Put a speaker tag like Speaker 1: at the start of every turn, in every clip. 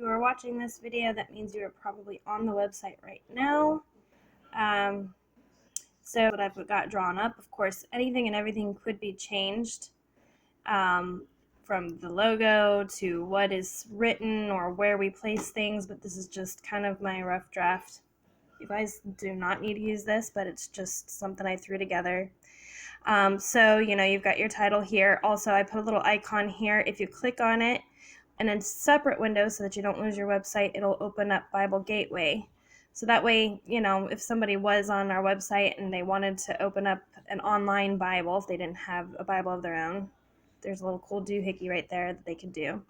Speaker 1: you are watching this video, that means you are probably on the website right now. So what I've got drawn up, of course, anything and everything could be changed, from the logo to what is written or where we place things, but this is just kind of my rough draft. You guys do not need to use this, but it's just something I threw together. So, you've got your title here. Also, I put a little icon here. If you click on it, and in separate windows so that you don't lose your website, it'll open up Bible Gateway. So that way, if somebody was on our website and they wanted to open up an online Bible, if they didn't have a Bible of their own, there's a little cool doohickey right there that they could do.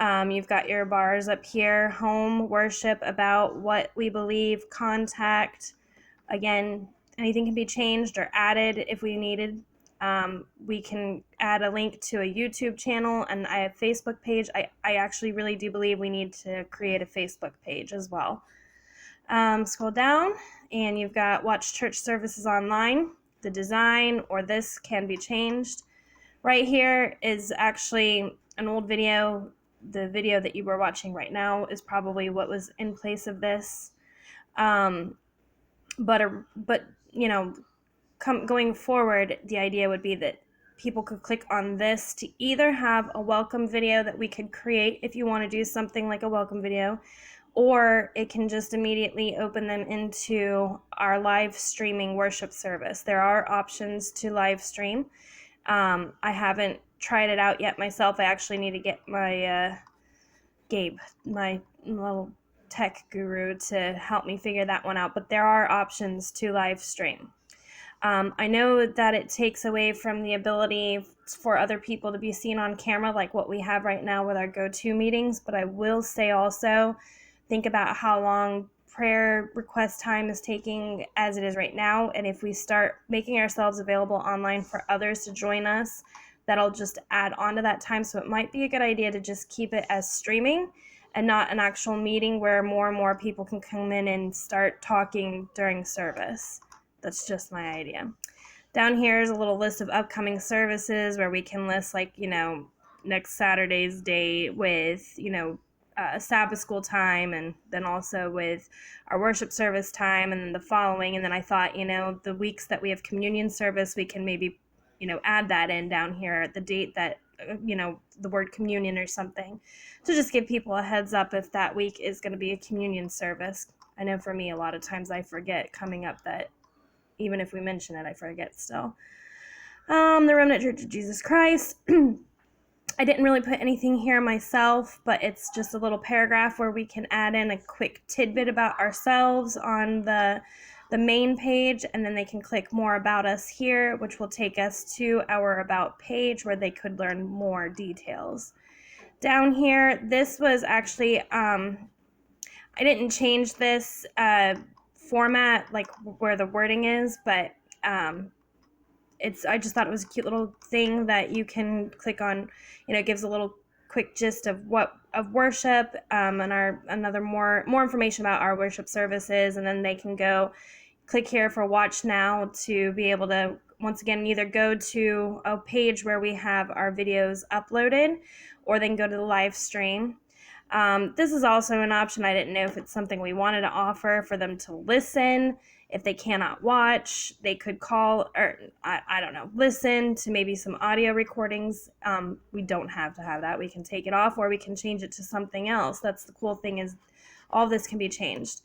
Speaker 1: You've got your bars up here: home, worship, about, what we believe, contact. Again, anything can be changed or added if we needed. We can add a link to a YouTube channel, and I have a Facebook page. I actually really do believe we need to create a Facebook page as well. Scroll down, and you've got watch church services online. The design or this can be changed. Right here is actually an old video. The video that you were watching right now is probably what was in place of this. But going forward, the idea would be that people could click on this to either have a welcome video that we could create if you want to do something like a welcome video, or it can just immediately open them into our live streaming worship service. There are options to live stream. I haven't tried it out yet myself. I actually need to get my Gabe, my little tech guru, to help me figure that one out, but there are options to live stream. I know that it takes away from the ability for other people to be seen on camera like what we have right now with our go-to meetings, but I will say also, think about how long prayer request time is taking as it is right now, and if we start making ourselves available online for others to join us, that'll just add on to that time. So it might be a good idea to just keep it as streaming and not an actual meeting where more and more people can come in and start talking during service. That's just my idea. Down here is a little list of upcoming services where we can list, next Saturday's date with, Sabbath school time, and then also with our worship service time, and then the following. And then I thought, the weeks that we have communion service, we can maybe, add that in down here, the date that, the word communion or something, to just give people a heads up if that week is going to be a communion service. I know for me, a lot of times I forget coming up that even if we mention it, I forget still. The Remnant Church of Jesus Christ. I didn't really put anything here myself, but it's just a little paragraph where we can add in a quick tidbit about ourselves on the main page, and then they can click more about us here, which will take us to our about page where they could learn more details. Down here, this was actually, I didn't change this format, like where the wording is, but I just thought it was a cute little thing that you can click on. It gives a little quick gist of worship, and more information about our worship services, and then they can go click here for watch now to be able to once again either go to a page where we have our videos uploaded, or they can go to the live stream. This is also an option. I didn't know if it's something we wanted to offer for them to listen. If they cannot watch, they could call, or I don't know, listen to maybe some audio recordings. We don't have to have that. We can take it off, or we can change it to something else. That's the cool thing, is all this can be changed.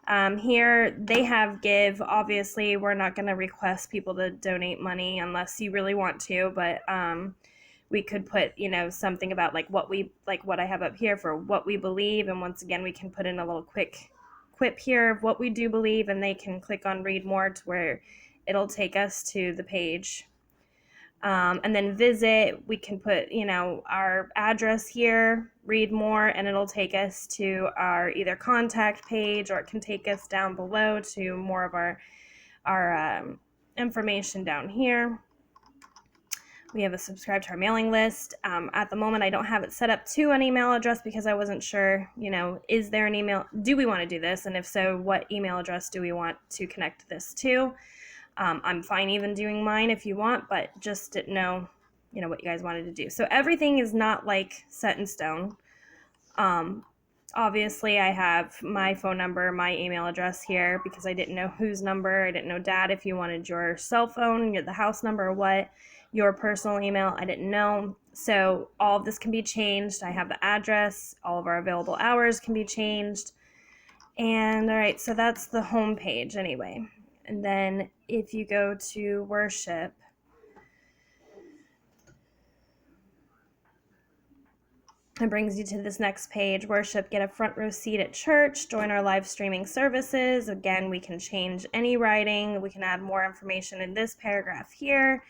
Speaker 1: Here they have give. Obviously, we're not going to request people to donate money unless you really want to, but we could put, something about what I have up here for what we believe. And once again, we can put in a little quick quip here of what we do believe, and they can click on read more to where it'll take us to the page. And then visit, we can put, our address here, read more, and it'll take us to our either contact page, or it can take us down below to more of our information down here. We have a subscribe to our mailing list. At the moment, I don't have it set up to an email address because I wasn't sure, is there an email? Do we want to do this? And if so, what email address do we want to connect this to? I'm fine even doing mine if you want, but just didn't know, what you guys wanted to do. So everything is not set in stone. Obviously, I have my phone number, my email address here because I didn't know whose number. I didn't know, Dad, if you wanted your cell phone, the house number, or what. Your personal email, I didn't know. So all of this can be changed. I have the address. All of our available hours can be changed. And all right, so that's the home page anyway. And then if you go to worship, it brings you to this next page, worship, get a front row seat at church, join our live streaming services. Again, we can change any writing. We can add more information in this paragraph here.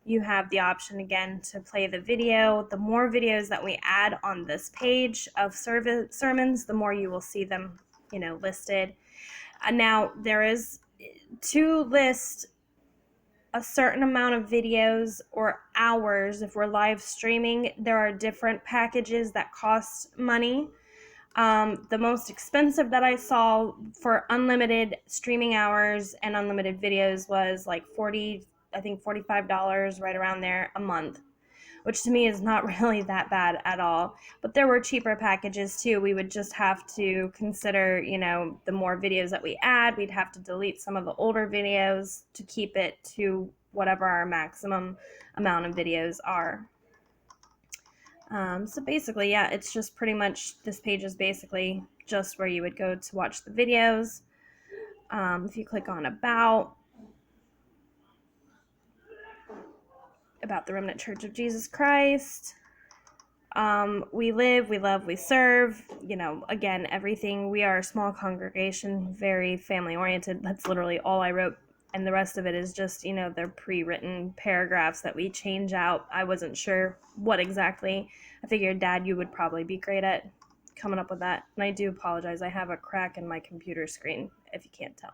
Speaker 1: You have the option again to play the video. The more videos that we add on this page of sermons, the more you will see them, listed. Now there is to list a certain amount of videos or hours. If we're live streaming, there are different packages that cost money. The most expensive that I saw for unlimited streaming hours and unlimited videos was like $45, right around there, a month, which to me is not really that bad at all. But there were cheaper packages too. We would just have to consider, the more videos that we add, we'd have to delete some of the older videos to keep it to whatever our maximum amount of videos are. So basically, yeah, it's just pretty much, this page is basically just where you would go to watch the videos. If you click on about the Remnant Church of Jesus Christ, we live, we love, we serve, again, everything. We are a small congregation, very family oriented. That's literally all I wrote. And the rest of it is just, they're pre-written paragraphs that we change out. I wasn't sure what exactly. I figured, Dad, you would probably be great at coming up with that. And I do apologize. I have a crack in my computer screen, if you can't tell.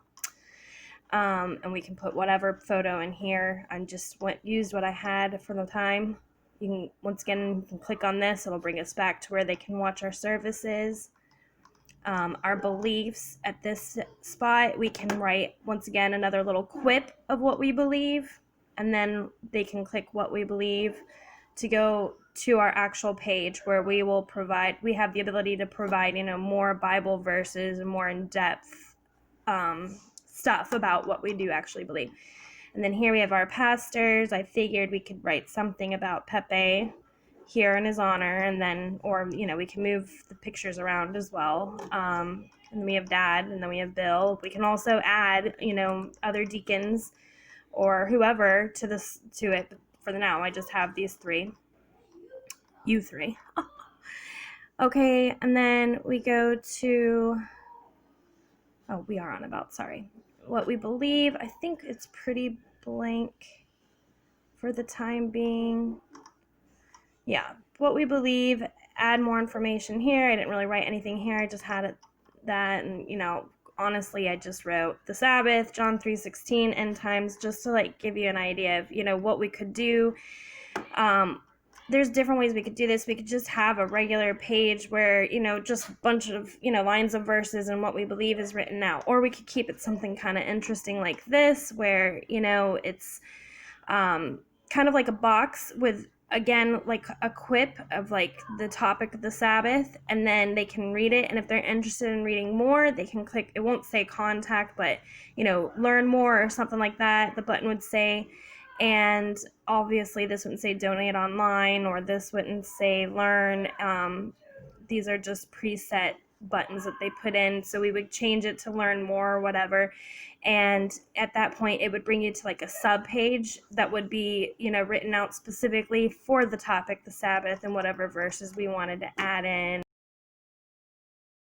Speaker 1: And we can put whatever photo in here. I just used what I had for the time. You can, once again, you can click on this. It'll bring us back to where they can watch our services. Our beliefs at this spot, we can write, once again, another little quip of what we believe. And then they can click what we believe to go to our actual page where we have the ability to provide, more Bible verses and more in-depth stuff about what we do actually believe. And then here we have our pastors. I figured we could write something about Pepe here in his honor, and then, or, we can move the pictures around as well. And then we have Dad, and then we have Bill. We can also add, other deacons or whoever to it. But for the now, I just have these three. You three. Okay, and then we go to, we are on about, sorry. What we believe, I think it's pretty blank for the time being. Yeah, what we believe, add more information here. I didn't really write anything here. I just had that, and, honestly, I just wrote the Sabbath, John 3:16, end times, just to give you an idea of, what we could do. There's different ways we could do this. We could just have a regular page where, just a bunch of, lines of verses and what we believe is written out. Or we could keep it something kind of interesting like this, where, it's kind of like a box with, again, like a quip of the topic of the Sabbath, and then they can read it. And if they're interested in reading more, they can click, it won't say contact, but, learn more or something like that. The button would say, and obviously this wouldn't say donate online, or this wouldn't say learn. These are just preset buttons that they put in, so we would change it to learn more or whatever, and at that point it would bring you to a sub page that would be written out specifically for the topic, the Sabbath, and whatever verses we wanted to add in.